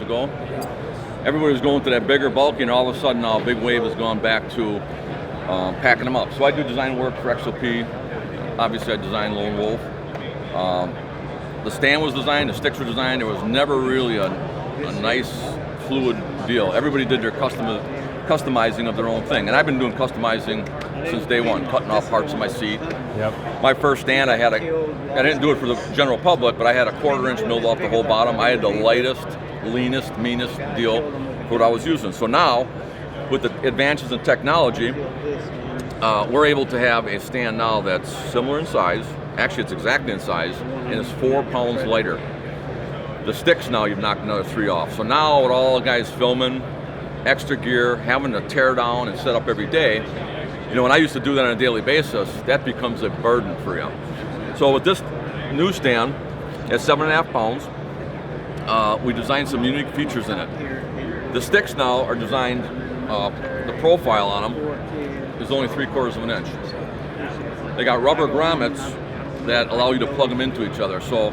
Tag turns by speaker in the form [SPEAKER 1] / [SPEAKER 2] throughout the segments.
[SPEAKER 1] ago. Everybody was going to that bigger, bulky, and all of a sudden now a big wave has gone back to packing them up. So I do design work for XOP. Obviously I designed Lone Wolf. The stand was designed, the sticks were designed. There was never really a nice fluid deal. Everybody did their customizing of their own thing. And I've been doing customizing since day one, cutting off parts of my seat.
[SPEAKER 2] Yep.
[SPEAKER 1] My first stand, I didn't do it for the general public, but I had a 1/4 inch milled off the whole bottom. I had the lightest, leanest, meanest deal for what I was using. So now, with the advances in technology, we're able to have a stand now that's similar in size. Actually, it's exactly in size, and it's 4 pounds lighter. The sticks now, you've knocked another 3 off. So now, with all the guys filming, extra gear, having to tear down and set up every day, you know, when I used to do that on a daily basis, that becomes a burden for you. So with this new stand, at 7.5 pounds, we designed some unique features in it. The sticks now are designed, the profile on them is only 3/4 of an inch. They got rubber grommets that allow you to plug them into each other. So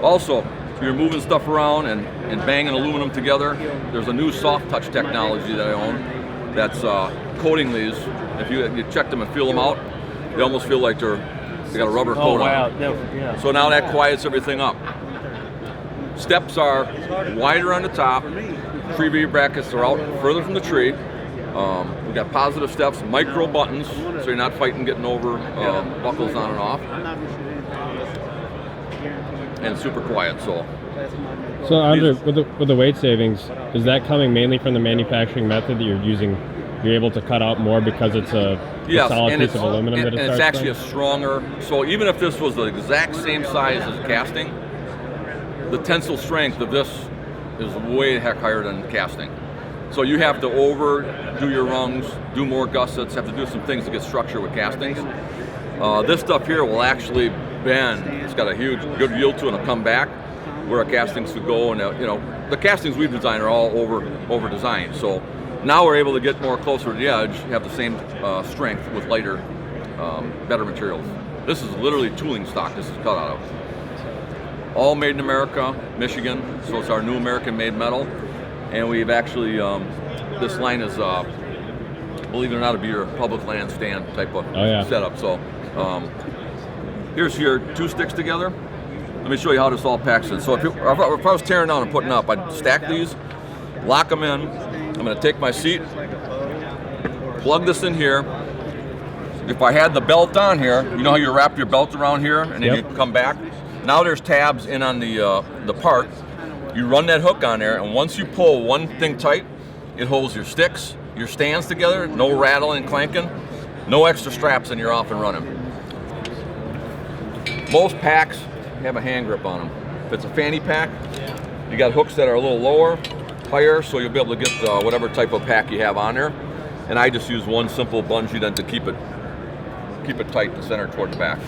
[SPEAKER 1] also, if you're moving stuff around and banging aluminum together, there's a new soft touch technology that I own that's coating these. If you check them and feel them out, they almost feel like they got a rubber coat on them.
[SPEAKER 2] Yeah.
[SPEAKER 1] So now that quiets everything up. Steps are wider on the top. Freebie brackets are out further from the tree. We got positive steps, micro buttons, so you're not fighting getting over buckles on and off. And super quiet.
[SPEAKER 2] So Andre, with the weight savings, is that coming mainly from the manufacturing method that you're using? You're able to cut out more because it's a solid piece of aluminum that it starts
[SPEAKER 1] it's actually
[SPEAKER 2] from?
[SPEAKER 1] a stronger. So even if this was the exact same size as casting, the tensile strength of this is way the heck higher than casting. So you have to overdo your rungs, do more gussets, have to do some things to get structure with castings. This stuff here will actually bend. It's got a good yield to it and it'll come back where our castings would go. And you know, the castings we've designed are all over designed. So now we're able to get more closer to the edge, have the same strength with lighter, better materials. This is literally tooling stock this is cut out of. All made in America, Michigan, so it's our new American-made metal. And we've actually, this line is, believe it or not, to be your public land stand type of setup. So here's your 2 sticks together. Let me show you how this all packs in. So if I was tearing down and putting up, I'd stack these, lock them in. I'm gonna take my seat, plug this in here. If I had the belt on here, you know how you wrap your belt around here and then you come back? Now there's tabs in on the part. You run that hook on there, and once you pull one thing tight, it holds your sticks, your stands together, no rattling, clanking, no extra straps, and you're off and running. Most packs have a hand grip on them. If it's a fanny pack, you got hooks that are a little lower, higher, so you'll be able to get whatever type of pack you have on there. And I just use one simple bungee then to keep it tight and centered toward the back.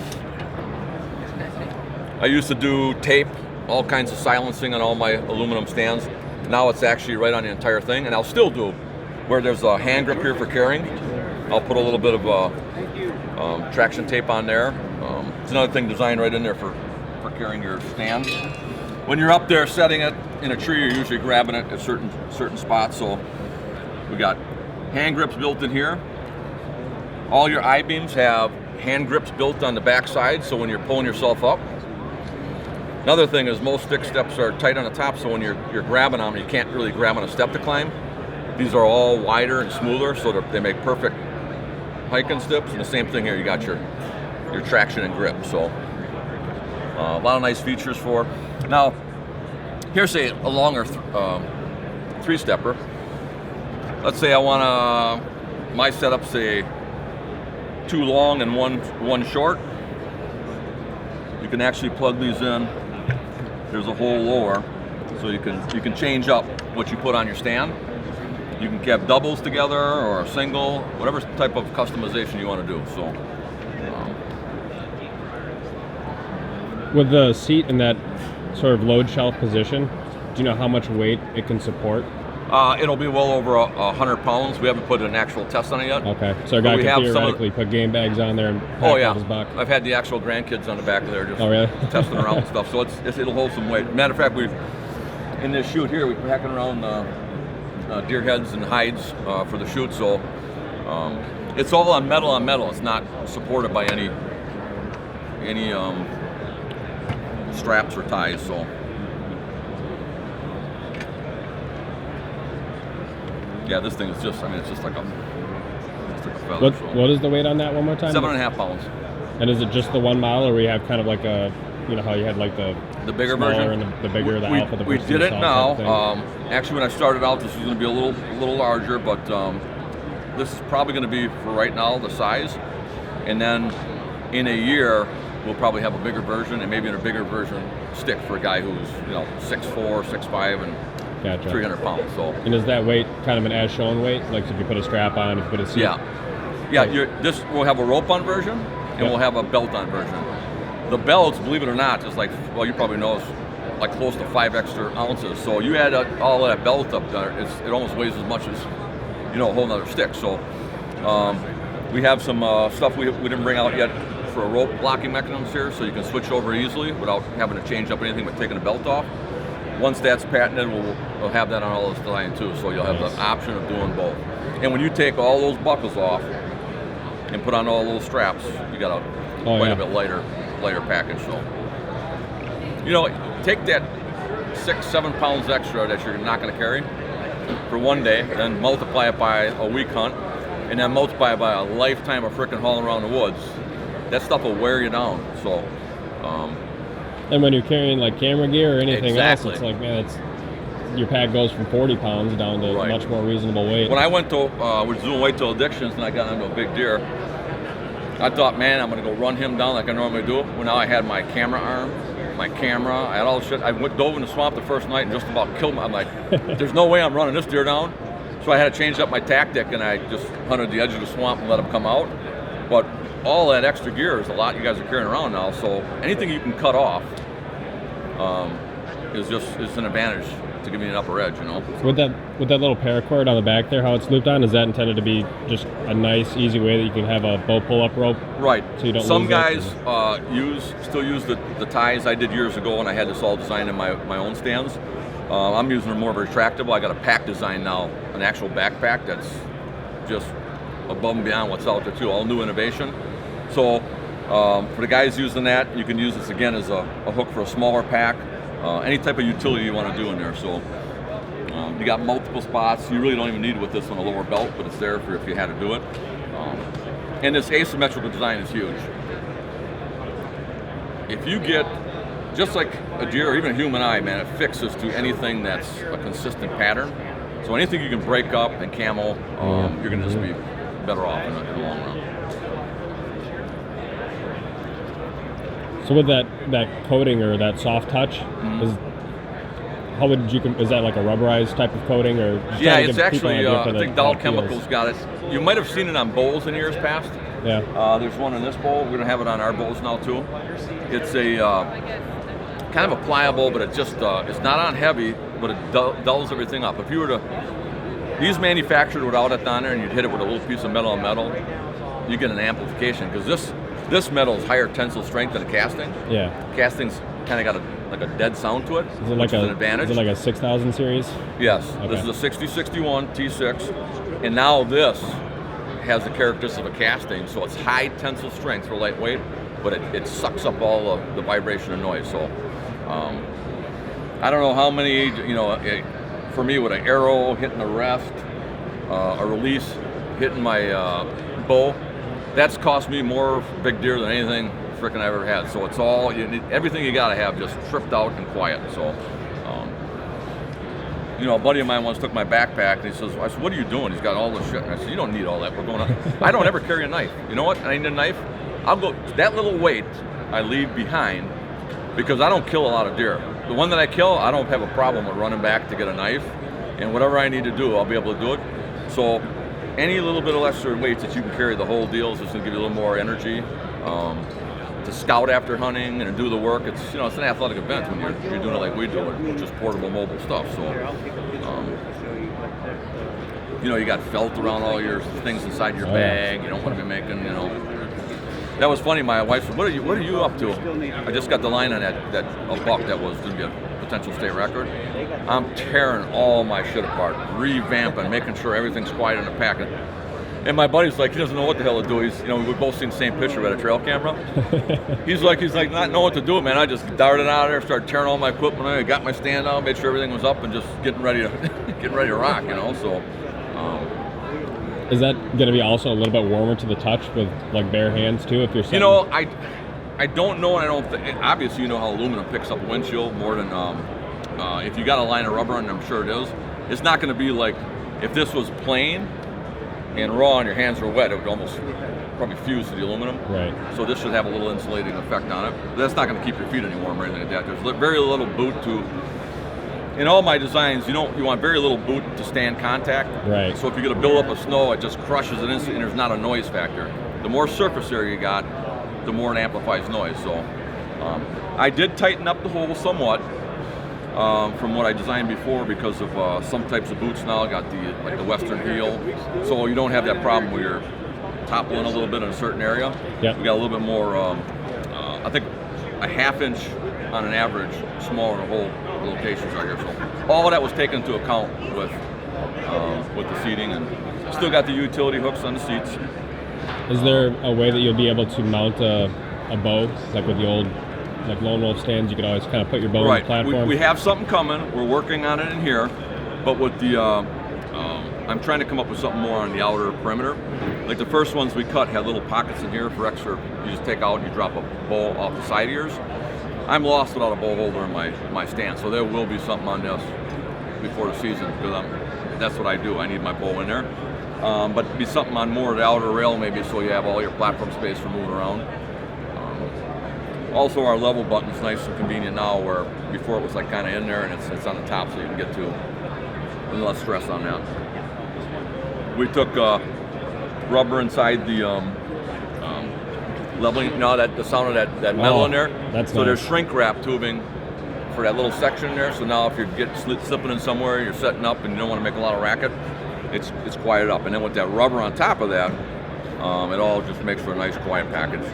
[SPEAKER 1] I used to do tape, all kinds of silencing on all my aluminum stands. Now it's actually right on the entire thing, and I'll still do where there's a hand grip here for carrying. I'll put a little bit of traction tape on there. It's another thing designed right in there for carrying your stand. When you're up there setting it in a tree, you're usually grabbing it at certain spots. So we got hand grips built in here. All your I-beams have hand grips built on the back side, so when you're pulling yourself up. Another thing is most stick steps are tight on the top, so when you're grabbing them, you can't really grab on a step to climb. These are all wider and smoother, so they make perfect hiking steps. And the same thing here, you got your traction and grip. So a lot of nice features for. Now, here's a longer 3-stepper. Let's say I want my setup, say 2 long and one short. You can actually plug these in. There's a hole lower, so you can change up what you put on your stand. You can have doubles together or a single, whatever type of customization you want to do. So,
[SPEAKER 2] with the seat in that sort of load shelf position, do you know how much weight it can support?
[SPEAKER 1] It'll be well over 100 pounds. We haven't put an actual test on it yet.
[SPEAKER 2] Okay, so a guy can theoretically put game bags on there and pack out his buck.
[SPEAKER 1] I've had the actual grandkids on the back of there just
[SPEAKER 2] really?
[SPEAKER 1] testing around and stuff. So it'll hold some weight. Matter of fact, in this chute here, we're packing around deer heads and hides for the chute. So it's all on metal. It's not supported by any straps or ties. So yeah, this thing is just, I mean, it's just like a feather.
[SPEAKER 2] What is the weight on that one more time?
[SPEAKER 1] 7.5 pounds.
[SPEAKER 2] And is it just the 1 mile, or we have kind of like a, you know how you had like the
[SPEAKER 1] bigger
[SPEAKER 2] smaller
[SPEAKER 1] version
[SPEAKER 2] and the bigger, the alpha, the
[SPEAKER 1] we
[SPEAKER 2] versus
[SPEAKER 1] did
[SPEAKER 2] the
[SPEAKER 1] it
[SPEAKER 2] soft type
[SPEAKER 1] now.
[SPEAKER 2] thing?
[SPEAKER 1] Actually, when I started out, this was going to be a little larger, but this is probably going to be, for right now, the size. And then in a year, we'll probably have a bigger version, and maybe in a bigger version stick for a guy who's 6'4", 6'5", and
[SPEAKER 2] Gotcha.
[SPEAKER 1] 300 pounds. So
[SPEAKER 2] And is that weight kind of an as shown weight? Like if you put a strap on, if you put a seat?
[SPEAKER 1] yeah. We'll have a rope on version, and we'll have a belt on version. The belts, believe it or not, is like, well, you probably know, it's like close to 5 extra ounces. So you add all that belt up there, it almost weighs as much as a whole nother stick. So we have some stuff we didn't bring out yet for a rope blocking mechanisms here, so you can switch over easily without having to change up anything but taking the belt off. Once that's patented, we'll have that on all this design too, so you'll have the option of doing both. And when you take all those buckles off and put on all those straps, you got quite a bit lighter package. So take that 6-7 pounds extra that you're not going to carry for one day, then multiply it by a week hunt, and then multiply it by a lifetime of frickin' hauling around the woods. That stuff will wear you down. So
[SPEAKER 2] and when you're carrying like camera gear or anything
[SPEAKER 1] Exactly.
[SPEAKER 2] else, it's like, man, your pack goes from 40 pounds down to
[SPEAKER 1] Right.
[SPEAKER 2] much more reasonable weight.
[SPEAKER 1] when I went to was doing whitetail addictions and I got onto a big deer, I thought, man, I'm gonna go run him down like I normally do. Well, now I had my camera arm, my camera, I had all the shit. I dove in the swamp the first night and just about killed him. I'm like, there's no way I'm running this deer down. So I had to change up my tactic, and I just hunted the edge of the swamp and let him come out. But all that extra gear is a lot you guys are carrying around now. So anything you can cut off is an advantage to give me an upper edge.
[SPEAKER 2] With that little paracord on the back there, how it's looped on, is that intended to be just a nice, easy way that you can have a bow pull-up rope?
[SPEAKER 1] Right.
[SPEAKER 2] So you don't
[SPEAKER 1] Some
[SPEAKER 2] lose
[SPEAKER 1] guys
[SPEAKER 2] it?
[SPEAKER 1] still use the ties I did years ago, and I had this all designed in my own stands. I'm using more retractable. I got a pack design now, an actual backpack that's just above and beyond what's out there too, all new innovation. So for the guys using that, you can use this again as a hook for a smaller pack, any type of utility you want to do in there. So you got multiple spots. You really don't even need it with this on a lower belt, but it's there for if you had to do it. And this asymmetrical design is huge. If you get, just like a deer or even a human eye, man, it fixes to anything that's a consistent pattern. So anything you can break up and camo, you're going to just be better off in the long run.
[SPEAKER 2] So with that coating or that soft touch, is that like a rubberized type of coating, or just
[SPEAKER 1] Yeah,
[SPEAKER 2] trying to
[SPEAKER 1] it's
[SPEAKER 2] give people an
[SPEAKER 1] actually,
[SPEAKER 2] idea for
[SPEAKER 1] I
[SPEAKER 2] the-
[SPEAKER 1] think
[SPEAKER 2] how
[SPEAKER 1] Dow
[SPEAKER 2] it feels?
[SPEAKER 1] Chemicals got it. You might have seen it on bowls in years past.
[SPEAKER 2] Yeah.
[SPEAKER 1] There's one in this bowl. We're going to have it on our bowls now too. It's a kind of a pliable, but it just it's not on heavy, but it dulls everything up. If you were to, these manufactured without it on there, and you'd hit it with a little piece of metal on metal, you get an amplification, because this metal is higher tensile strength than a casting.
[SPEAKER 2] Yeah.
[SPEAKER 1] Casting's kind of got a dead sound to it,
[SPEAKER 2] Is it
[SPEAKER 1] which
[SPEAKER 2] like
[SPEAKER 1] is an advantage.
[SPEAKER 2] Is it like a 6000 series?
[SPEAKER 1] Yes,
[SPEAKER 2] Okay.
[SPEAKER 1] This is a 6061 T6, and now this has the characteristics of a casting, so it's high tensile strength for lightweight, but it sucks up all of the vibration and noise. So I don't know how many, for me, with an arrow hitting a rest, a release hitting my bow, that's cost me more big deer than anything frickin' I've ever had. So it's all, everything you gotta have just tripped out and quiet. So a buddy of mine once took my backpack, and he says, I said, what are you doing? He's got all this shit. And I said, you don't need all that. We're going on. I don't ever carry a knife. You know what? I need a knife. I'll go, that little weight I leave behind, because I don't kill a lot of deer. The one that I kill, I don't have a problem with running back to get a knife. And whatever I need to do, I'll be able to do it. So any little bit of extra weight that you can carry the whole deal is just going to give you a little more energy. To scout after hunting and do the work, it's it's an athletic event when you're doing it like we do it, which is portable mobile stuff. So you got felt around all your things inside your bag. You don't want to be making That was funny. My wife said, what are you up to? I just got the line on that a buck that was going to be a potential state record, I'm tearing all my shit apart, revamping, making sure everything's quiet in the packet. And my buddy's like, he doesn't know what the hell to do. He's, we've both seen the same picture at a trail camera. he's like, not knowing what to do, man. I just darted out of there, started tearing all my equipment. I got my stand out, made sure everything was up, and just getting ready to rock, So.
[SPEAKER 2] Is that going to be also a little bit warmer to the touch with like bare hands too? If you're setting?
[SPEAKER 1] I don't know, and I don't think, obviously how aluminum picks up windshield more than if you got a line of rubber, and I'm sure it is. It's not going to be like if this was plain and raw and your hands were wet, it would almost probably fuse to the aluminum.
[SPEAKER 2] Right.
[SPEAKER 1] So this should have a little insulating effect on it. But that's not going to keep your feet any warm or anything like that. There's very little boot to. In all my designs, you want very little boot to stand contact.
[SPEAKER 2] Right.
[SPEAKER 1] So if you're going to build up of snow, it just crushes it instantly, and there's not a noise factor. The more surface area you got, the more it amplifies noise. So I did tighten up the hole somewhat from what I designed before because of some types of boots now got the Western heel, so you don't have that problem where you're toppling a little bit in a certain area.
[SPEAKER 2] Yep.
[SPEAKER 1] We got a little bit more, I think a half inch on an average smaller in the whole locations right here. So all of that was taken into account with the seating, and still got the utility hooks on the seats.
[SPEAKER 2] Is there a way that you'll be able to mount a bow, like with the old Lone Wolf stands? You could always kind of put your bow on the platform.
[SPEAKER 1] We have something coming. We're working on it in here, but with the I'm trying to come up with something more on the outer perimeter. Like the first ones we cut had little pockets in here for extra. You just take out and you drop a bow off the side of yours. I'm lost without a bow holder in my stand, so there will be something on this before the season because that's what I do. I need my bow in there. But be something on more of the outer rail maybe so you have all your platform space for moving around. Also our level button's nice and convenient now where before it was like kind of in there and it's on the top so you can get to and less stress on that. We took rubber inside the leveling, the sound of that metal in there.
[SPEAKER 2] That's
[SPEAKER 1] so
[SPEAKER 2] nice.
[SPEAKER 1] There's shrink wrap tubing for that little section there. So now if you're slipping in somewhere, you're setting up and you don't want to make a lot of racket, it's quieted up. And then with that rubber on top of that, it all just makes for a nice quiet package.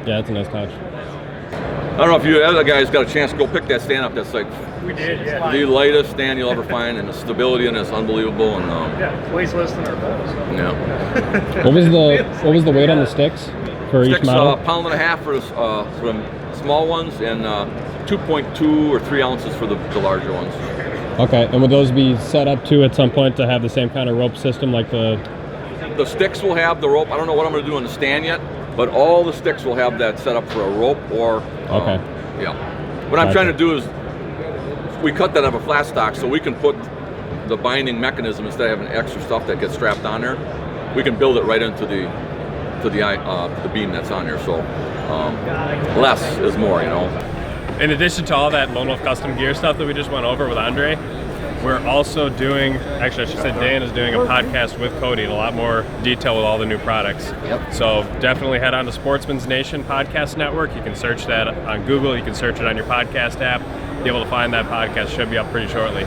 [SPEAKER 2] Yeah, that's a nice touch.
[SPEAKER 1] I don't know if you other guys got a chance to go pick that stand up. That's like
[SPEAKER 3] we did, yeah.
[SPEAKER 1] The lightest stand you'll ever find, and the stability in it is unbelievable. And
[SPEAKER 3] yeah, weighs less than our bows.
[SPEAKER 1] Yeah.
[SPEAKER 2] What was the weight on the sticks for each model?
[SPEAKER 1] Pound and a half for the small ones, and 2.2 or 3 ounces for the larger ones.
[SPEAKER 2] Okay, and would those be set up too at some point to have the same kind of rope system like the?
[SPEAKER 1] The sticks will have the rope. I don't know what I'm going to do on the stand yet, but all the sticks will have that set up for a rope or.
[SPEAKER 2] Okay.
[SPEAKER 1] Yeah. What I'm trying to do is, we cut that out of a flat stock, so we can put the binding mechanism instead of having extra stuff that gets strapped on there. We can build it right into the beam that's on there. So less is more,
[SPEAKER 4] In addition to all that Lone Wolf custom gear stuff that we just went over with Andre, we're also doing, actually I should say Dan is doing a podcast with Cody in a lot more detail with all the new products.
[SPEAKER 1] Yep.
[SPEAKER 4] So definitely head on to Sportsman's Nation Podcast Network. You can search that on Google, you can search it on your podcast app. Be able to find that podcast, should be up pretty shortly.